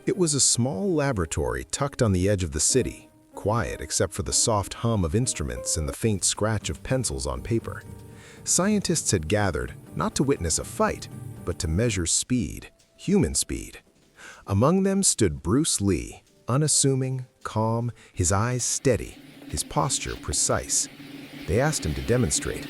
It was a small laboratory tucked on the edge of the city, quiet except for the soft hum of instruments and the faint scratch of pencils on paper. Scientists had gathered not to witness a fight, but to measure speed, human speed. Among them stood Bruce Lee, unassuming, calm, his eyes steady, his posture precise. They asked him to demonstrate.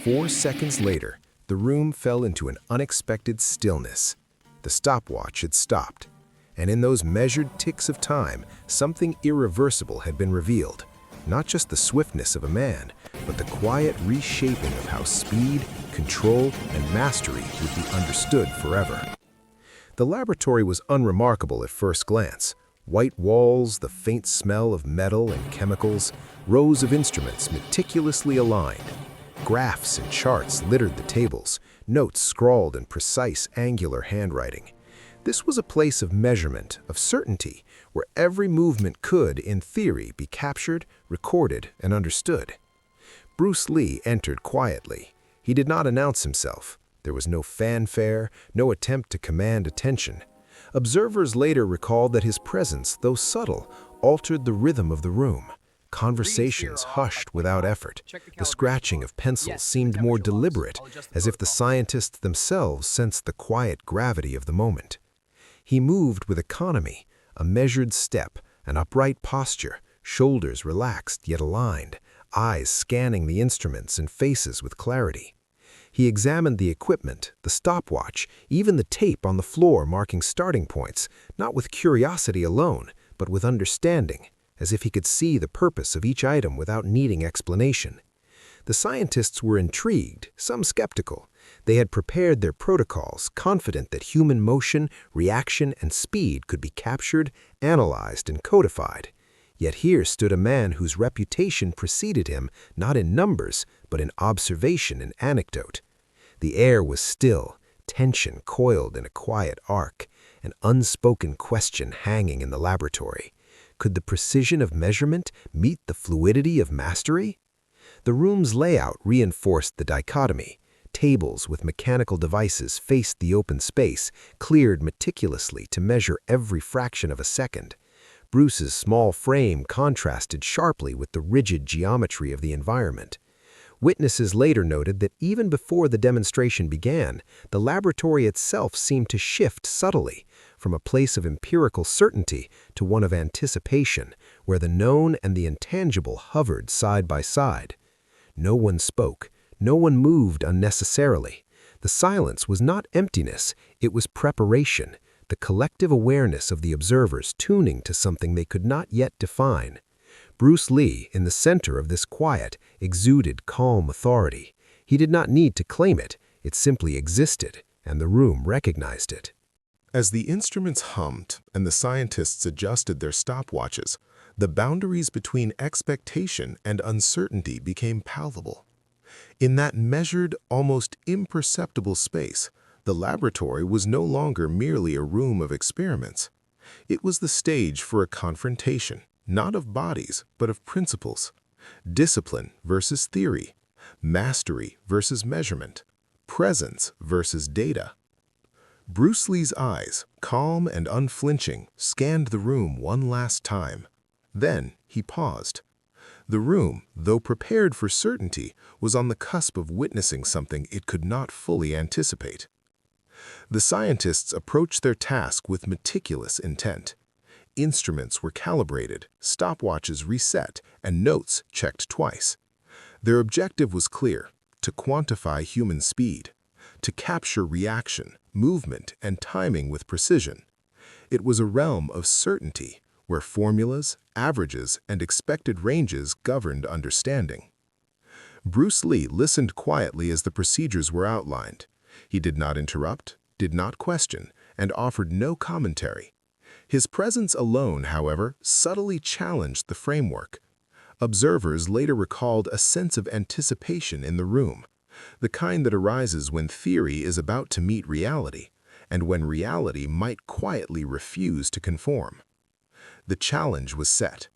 4 seconds later, the room fell into an unexpected stillness. The stopwatch had stopped, and in those measured ticks of time, something irreversible had been revealed. Not just the swiftness of a man, but the quiet reshaping of how speed, control, and mastery would be understood forever. The laboratory was unremarkable at first glance. White walls, the faint smell of metal and chemicals, rows of instruments meticulously aligned. Graphs and charts littered the tables, notes scrawled in precise, angular handwriting. This was a place of measurement, of certainty, where every movement could, in theory, be captured, recorded, and understood. Bruce Lee entered quietly. He did not announce himself. There was no fanfare, no attempt to command attention. Observers later recalled that his presence, though subtle, altered the rhythm of the room. Conversations hushed without effort. The scratching of pencils seemed more deliberate, as if the scientists themselves sensed the quiet gravity of the moment. He moved with economy, a measured step, an upright posture, shoulders relaxed yet aligned, eyes scanning the instruments and faces with clarity. He examined the equipment, the stopwatch, even the tape on the floor marking starting points, not with curiosity alone, but with understanding, as if he could see the purpose of each item without needing explanation. The scientists were intrigued, some skeptical. They had prepared their protocols, confident that human motion, reaction, and speed could be captured, analyzed, and codified. Yet here stood a man whose reputation preceded him not in numbers, but in observation and anecdote. The air was still, tension coiled in a quiet arc, an unspoken question hanging in the laboratory. Could the precision of measurement meet the fluidity of mastery? The room's layout reinforced the dichotomy. Tables with mechanical devices faced the open space, cleared meticulously to measure every fraction of a second. Bruce's small frame contrasted sharply with the rigid geometry of the environment. Witnesses later noted that even before the demonstration began, the laboratory itself seemed to shift subtly, from a place of empirical certainty to one of anticipation, where the known and the intangible hovered side by side. No one spoke, no one moved unnecessarily. The silence was not emptiness, it was preparation, the collective awareness of the observers tuning to something they could not yet define. Bruce Lee, in the center of this quiet, exuded calm authority. He did not need to claim it, it simply existed, and the room recognized it. As the instruments hummed and the scientists adjusted their stopwatches, the boundaries between expectation and uncertainty became palpable. In that measured, almost imperceptible space, the laboratory was no longer merely a room of experiments. It was the stage for a confrontation, not of bodies, but of principles. Discipline versus theory, mastery versus measurement, presence versus data. Bruce Lee's eyes, calm and unflinching, scanned the room one last time. Then he paused. The room, though prepared for certainty, was on the cusp of witnessing something it could not fully anticipate. The scientists approached their task with meticulous intent. Instruments were calibrated, stopwatches reset, and notes checked twice. Their objective was clear: to quantify human speed, to capture reaction, movement, and timing with precision. It was a realm of certainty, where formulas, averages, and expected ranges governed understanding. Bruce Lee listened quietly as the procedures were outlined. He did not interrupt, did not question, and offered no commentary. His presence alone, however, subtly challenged the framework. Observers later recalled a sense of anticipation in the room, the kind that arises when theory is about to meet reality, and when reality might quietly refuse to conform. The challenge was set.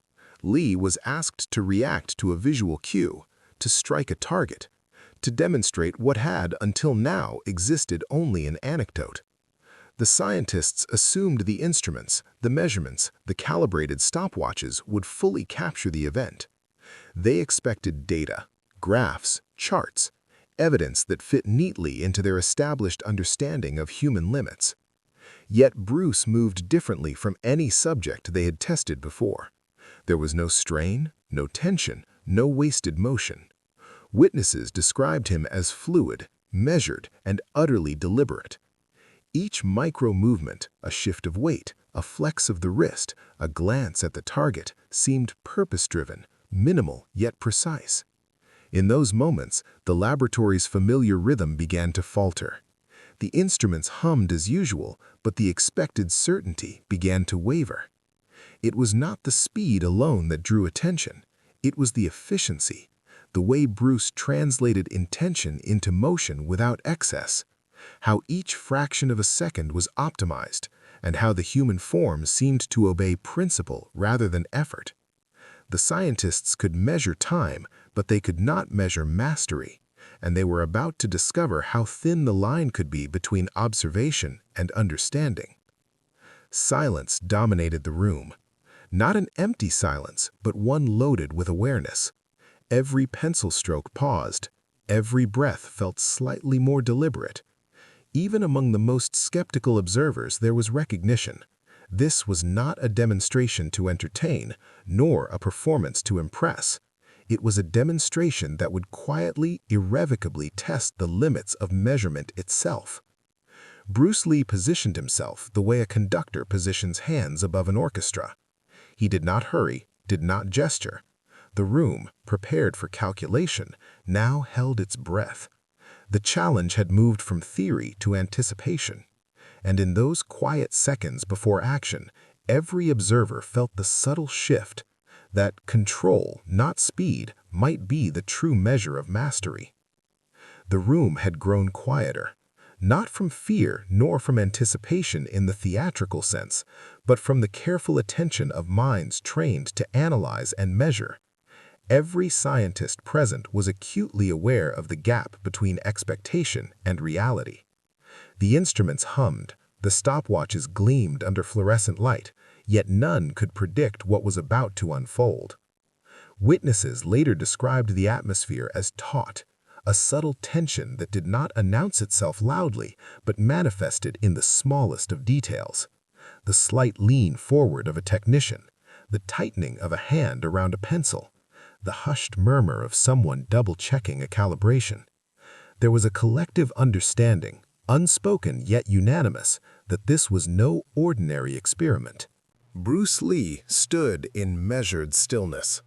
Lee was asked to react to a visual cue, to strike a target, to demonstrate what had, until now, existed only in anecdote. The scientists assumed the instruments, the measurements, the calibrated stopwatches would fully capture the event. They expected data, graphs, charts, evidence that fit neatly into their established understanding of human limits. Yet Bruce moved differently from any subject they had tested before. There was no strain, no tension, no wasted motion. Witnesses described him as fluid, measured, and utterly deliberate. Each micro-movement, a shift of weight, a flex of the wrist, a glance at the target, seemed purpose-driven, minimal yet precise. In those moments, the laboratory's familiar rhythm began to falter. The instruments hummed as usual, but the expected certainty began to waver. It was not the speed alone that drew attention. It was the efficiency, the way Bruce translated intention into motion without excess, how each fraction of a second was optimized, and how the human form seemed to obey principle rather than effort. The scientists could measure time, but they could not measure mastery, and they were about to discover how thin the line could be between observation and understanding. Silence dominated the room. Not an empty silence, but one loaded with awareness. Every pencil stroke paused. Every breath felt slightly more deliberate. Even among the most skeptical observers, there was recognition. This was not a demonstration to entertain, nor a performance to impress. It was a demonstration that would quietly, irrevocably test the limits of measurement itself. Bruce Lee positioned himself the way a conductor positions hands above an orchestra. He did not hurry, did not gesture. The room, prepared for calculation, now held its breath. The challenge had moved from theory to anticipation. And in those quiet seconds before action, every observer felt the subtle shift that control, not speed, might be the true measure of mastery. The room had grown quieter, not from fear nor from anticipation in the theatrical sense, but from the careful attention of minds trained to analyze and measure. Every scientist present was acutely aware of the gap between expectation and reality. The instruments hummed, the stopwatches gleamed under fluorescent light, yet none could predict what was about to unfold. Witnesses later described the atmosphere as taut, a subtle tension that did not announce itself loudly but manifested in the smallest of details. The slight lean forward of a technician, the tightening of a hand around a pencil, the hushed murmur of someone double-checking a calibration. There was a collective understanding, unspoken yet unanimous, that this was no ordinary experiment. Bruce Lee stood in measured stillness.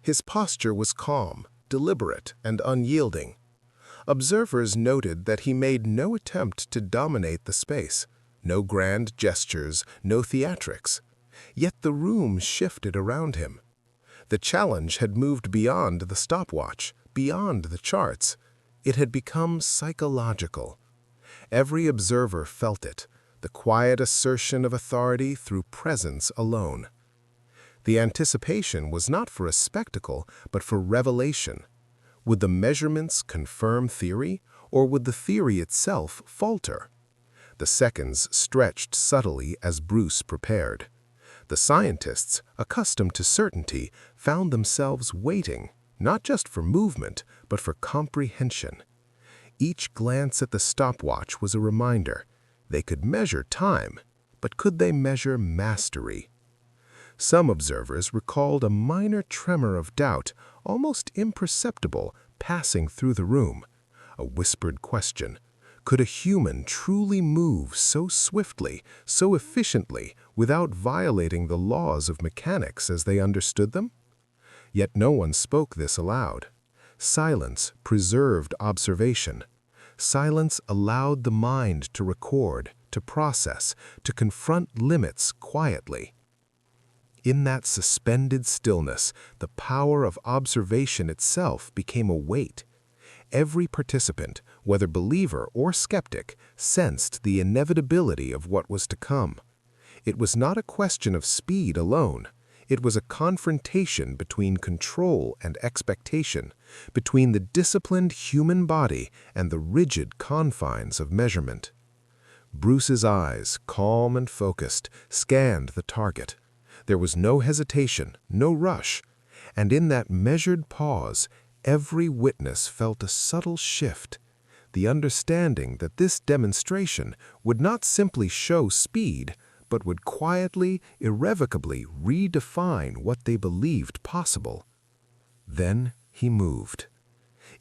His posture was calm, deliberate, and unyielding. Observers noted that he made no attempt to dominate the space, no grand gestures, no theatrics. Yet the room shifted around him. The challenge had moved beyond the stopwatch, beyond the charts. It had become psychological. Every observer felt it, the quiet assertion of authority through presence alone. The anticipation was not for a spectacle, but for revelation. Would the measurements confirm theory, or would the theory itself falter? The seconds stretched subtly as Bruce prepared. The scientists, accustomed to certainty, found themselves waiting, not just for movement, but for comprehension. Each glance at the stopwatch was a reminder. They could measure time, but could they measure mastery? Some observers recalled a minor tremor of doubt, almost imperceptible, passing through the room. A whispered question. Could a human truly move so swiftly, so efficiently, without violating the laws of mechanics as they understood them? Yet no one spoke this aloud. Silence preserved observation. Silence allowed the mind to record, to process, to confront limits quietly. In that suspended stillness, the power of observation itself became a weight. Every participant, whether believer or skeptic, sensed the inevitability of what was to come. It was not a question of speed alone. It was a confrontation between control and expectation, between the disciplined human body and the rigid confines of measurement. Bruce's eyes, calm and focused, scanned the target. There was no hesitation, no rush, and in that measured pause, every witness felt a subtle shift, the understanding that this demonstration would not simply show speed, but would quietly, irrevocably redefine what they believed possible. Then he moved.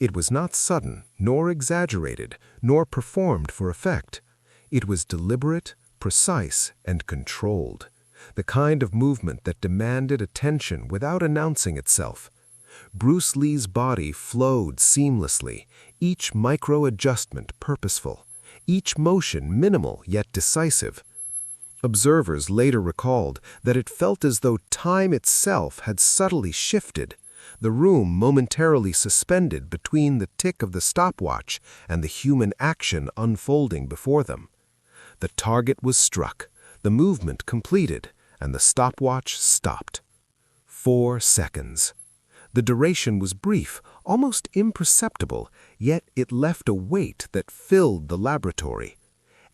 It was not sudden, nor exaggerated, nor performed for effect. It was deliberate, precise, and controlled, the kind of movement that demanded attention without announcing itself. Bruce Lee's body flowed seamlessly, each micro-adjustment purposeful, each motion minimal yet decisive. Observers later recalled that it felt as though time itself had subtly shifted, the room momentarily suspended between the tick of the stopwatch and the human action unfolding before them. The target was struck, the movement completed, and the stopwatch stopped. 4 seconds. The duration was brief, almost imperceptible, yet it left a weight that filled the laboratory.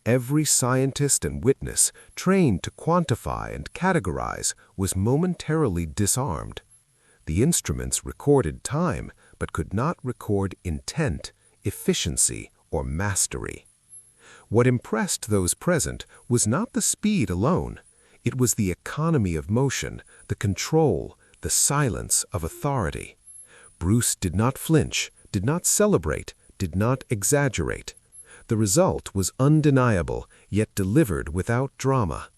Every scientist and witness, trained to quantify and categorize, was momentarily disarmed. The instruments recorded time, but could not record intent, efficiency, or mastery. What impressed those present was not the speed alone. It was the economy of motion, the control, the silence of authority. Bruce did not flinch, did not celebrate, did not exaggerate. The result was undeniable, yet delivered without drama.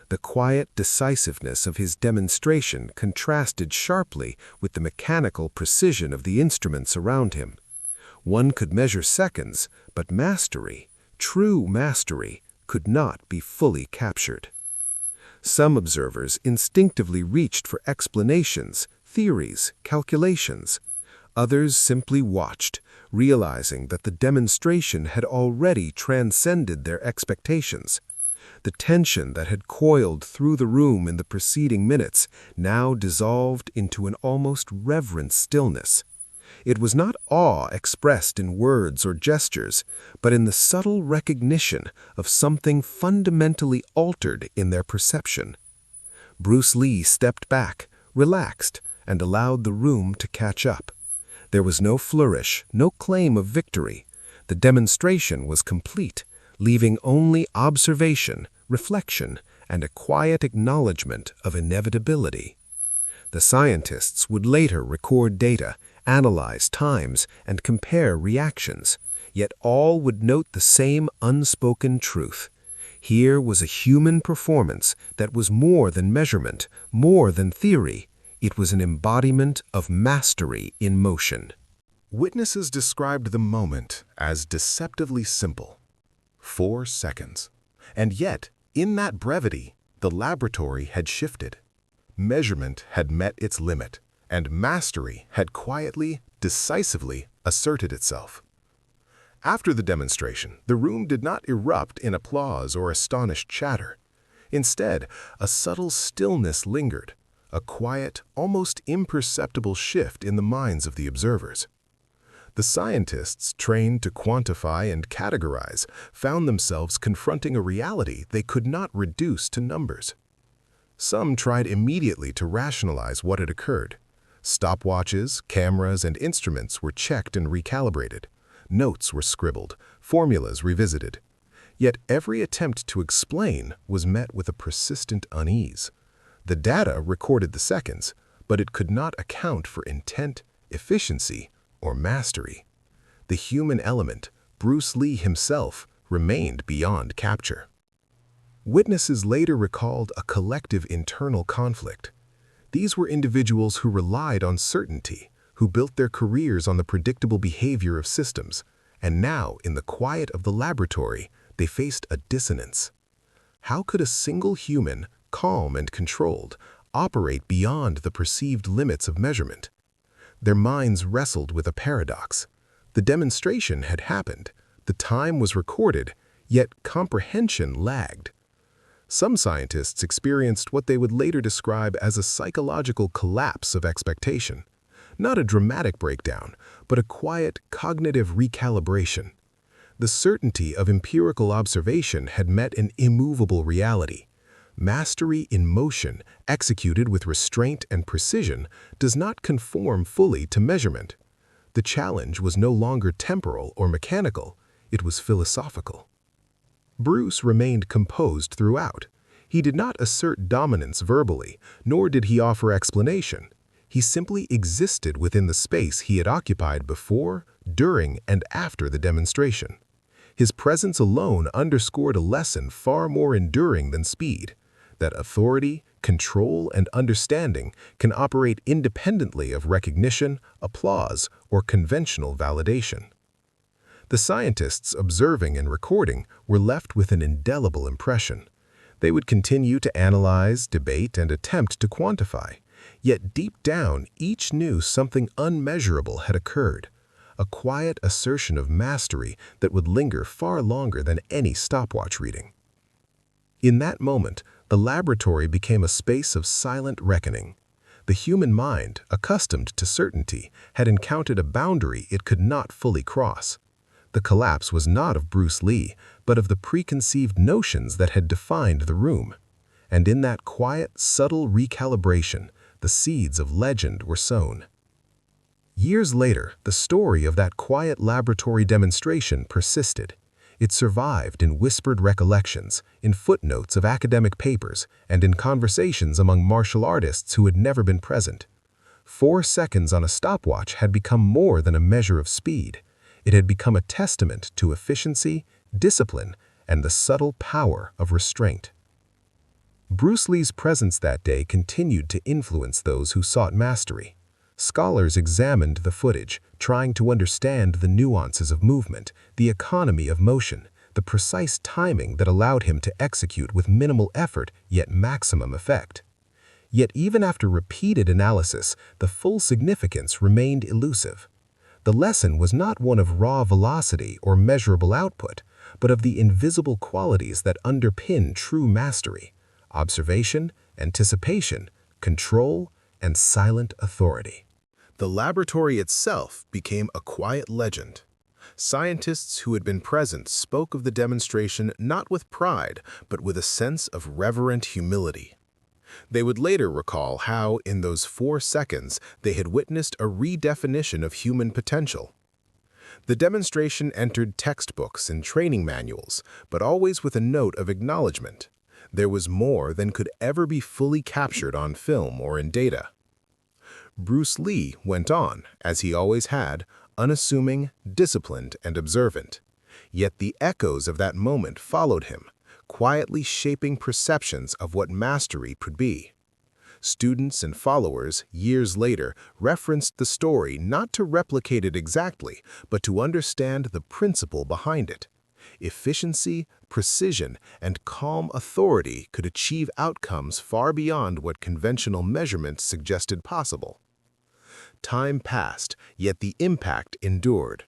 The quiet decisiveness of his demonstration contrasted sharply with the mechanical precision of the instruments around him. One could measure seconds, but mastery, true mastery, could not be fully captured. Some observers instinctively reached for explanations, theories, calculations. Others simply watched, realizing that the demonstration had already transcended their expectations. The tension that had coiled through the room in the preceding minutes now dissolved into an almost reverent stillness. It was not awe expressed in words or gestures, but in the subtle recognition of something fundamentally altered in their perception. Bruce Lee stepped back, relaxed, and allowed the room to catch up. There was no flourish, no claim of victory. The demonstration was complete, leaving only observation, reflection, and a quiet acknowledgement of inevitability. The scientists would later record data, analyze times, and compare reactions, yet all would note the same unspoken truth. Here was a human performance that was more than measurement, more than theory. It was an embodiment of mastery in motion. Witnesses described the moment as deceptively simple. 4 seconds. And yet, in that brevity, the laboratory had shifted. Measurement had met its limit, and mastery had quietly, decisively asserted itself. After the demonstration, the room did not erupt in applause or astonished chatter. Instead, a subtle stillness lingered, a quiet, almost imperceptible shift in the minds of the observers. The scientists, trained to quantify and categorize, found themselves confronting a reality they could not reduce to numbers. Some tried immediately to rationalize what had occurred. Stopwatches, cameras, and instruments were checked and recalibrated. Notes were scribbled, formulas revisited. Yet every attempt to explain was met with a persistent unease. The data recorded the seconds, but it could not account for intent, efficiency, or mastery. The human element, Bruce Lee himself, remained beyond capture. Witnesses later recalled a collective internal conflict. These were individuals who relied on certainty, who built their careers on the predictable behavior of systems, and now, in the quiet of the laboratory, they faced a dissonance. How could a single human, calm and controlled, operate beyond the perceived limits of measurement? Their minds wrestled with a paradox. The demonstration had happened, the time was recorded, yet comprehension lagged. Some scientists experienced what they would later describe as a psychological collapse of expectation. Not a dramatic breakdown, but a quiet cognitive recalibration. The certainty of empirical observation had met an immovable reality. Mastery in motion, executed with restraint and precision, does not conform fully to measurement. The challenge was no longer temporal or mechanical, it was philosophical. Bruce remained composed throughout. He did not assert dominance verbally, nor did he offer explanation. He simply existed within the space he had occupied before, during, and after the demonstration. His presence alone underscored a lesson far more enduring than speed, that authority, control, and understanding can operate independently of recognition, applause, or conventional validation. The scientists observing and recording were left with an indelible impression. They would continue to analyze, debate, and attempt to quantify. Yet deep down, each knew something unmeasurable had occurred, a quiet assertion of mastery that would linger far longer than any stopwatch reading. In that moment, the laboratory became a space of silent reckoning. The human mind, accustomed to certainty, had encountered a boundary it could not fully cross. The collapse was not of Bruce Lee, but of the preconceived notions that had defined the room. And in that quiet, subtle recalibration, the seeds of legend were sown. Years later, the story of that quiet laboratory demonstration persisted. It survived in whispered recollections, in footnotes of academic papers, and in conversations among martial artists who had never been present. 4 seconds on a stopwatch had become more than a measure of speed. It had become a testament to efficiency, discipline, and the subtle power of restraint. Bruce Lee's presence that day continued to influence those who sought mastery. Scholars examined the footage, trying to understand the nuances of movement, the economy of motion, the precise timing that allowed him to execute with minimal effort yet maximum effect. Yet even after repeated analysis, the full significance remained elusive. The lesson was not one of raw velocity or measurable output, but of the invisible qualities that underpin true mastery: observation, anticipation, control, and silent authority. The laboratory itself became a quiet legend. Scientists who had been present spoke of the demonstration not with pride, but with a sense of reverent humility. They would later recall how, in those 4 seconds, they had witnessed a redefinition of human potential. The demonstration entered textbooks and training manuals, but always with a note of acknowledgement. There was more than could ever be fully captured on film or in data. Bruce Lee went on, as he always had, unassuming, disciplined, and observant. Yet the echoes of that moment followed him, quietly shaping perceptions of what mastery could be. Students and followers, years later, referenced the story not to replicate it exactly, but to understand the principle behind it. Efficiency, precision, and calm authority could achieve outcomes far beyond what conventional measurements suggested possible. Time passed, yet the impact endured.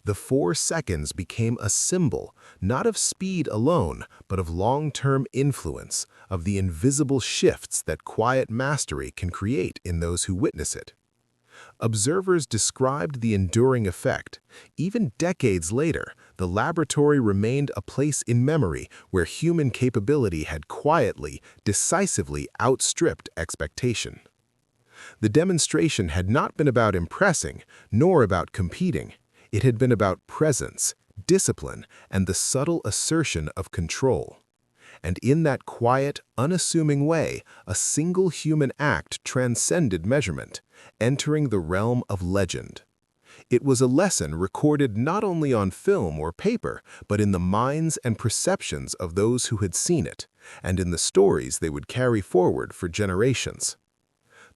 The 4 seconds became a symbol, not of speed alone, but of long-term influence, of the invisible shifts that quiet mastery can create in those who witness it. Observers described the enduring effect. Even decades later, the laboratory remained a place in memory where human capability had quietly, decisively outstripped expectation. The demonstration had not been about impressing, nor about competing. It had been about presence, discipline, and the subtle assertion of control. And in that quiet, unassuming way, a single human act transcended measurement, entering the realm of legend. It was a lesson recorded not only on film or paper, but in the minds and perceptions of those who had seen it, and in the stories they would carry forward for generations.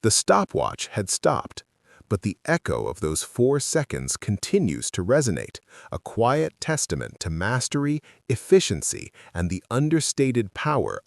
The stopwatch had stopped, but the echo of those 4 seconds continues to resonate, a quiet testament to mastery, efficiency, and the understated power